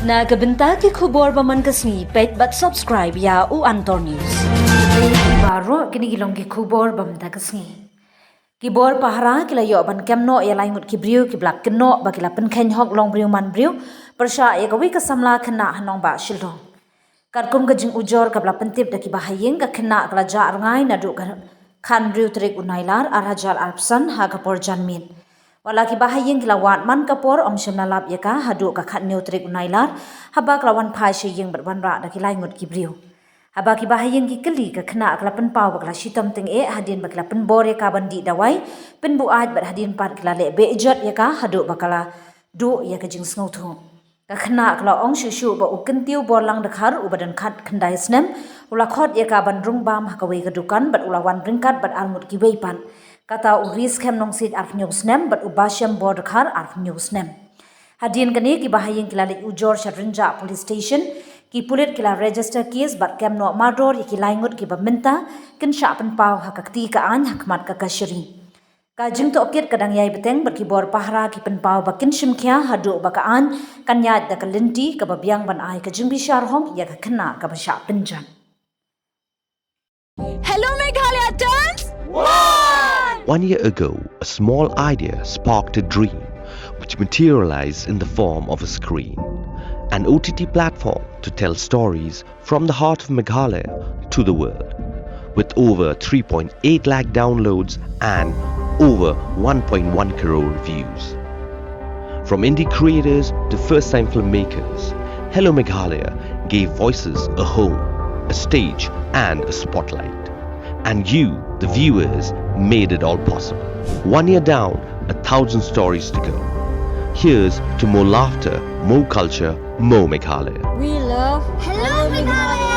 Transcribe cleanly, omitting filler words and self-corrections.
Nagabenta ki khubor baman kasni pet but subscribe ya u Antor News. Baro kini gilong ki khubor bamta kasni. Kibor pahara kila yo ban Kynnoh ya Ngut ki Briu ki blak Kynnoh ba kila Pynkheiñ hok Longbriew Manbriew persha ya Kawei ka samla Khynnah hanong ba Shillong. Karkum ka jing ujor ka blak pentip da ki bahayeng ka Khynnah kala ja arngai na du ka Manbriew trik unailar arhajal arpsan ha ka por janmin. Wala ki bahayeng kilawat man kapor om shimna lap yaka hadu ka khat neutrik unailar haba klawan phai she yeng bat wanra da ki Ngut ki Briu haba ki bahayeng ki kali ka Khynnah kala pen pau bakla shitam ting e hadin bakla pen bore ka bandi dawai pen bu aj bat hadin pat kala le be ijat yaka hadu bakala du ya ka jing sngo thu ka Khynnah kala ong shu ba uken tiu bor lang dakhar u badan khat khandai snem ula khot yaka ban rung bam ha Kawei ka dukan bat ulawan ringkat bat Ngut ki Wei pan kata uris kem nong sit arf nyusnem but ubasham board khar arf nyusnem hadin kani ki bahayeng kilalik ujor shadrinja police station ki pulit kila register case but Kynnoh mardor ki Ngut ki baminta kin shapen pau hakakti ka an hakmat ka kashri ka jing to okit kadang yai beteng but ki bor pahra ki pen pau bakin shimkhya hadu baka an kanya da kalinti ka babyang ban ai ka jing bishar hom ya ka Khynnah ka basha pinjan. Hello Meghalaya turns 1 year ago, a small idea sparked a dream which materialized in the form of a screen, an OTT platform to tell stories from the heart of Meghalaya to the world, with over 3.8 lakh downloads and over 1.1 crore views. From indie creators to first-time filmmakers, Hello Meghalaya gave voices a home, a stage and a spotlight. And you, the viewers, made it all possible. 1 year down, 1,000 stories to go. Here's to more laughter, more culture, more Meghalaya. We love Hello Meghalaya.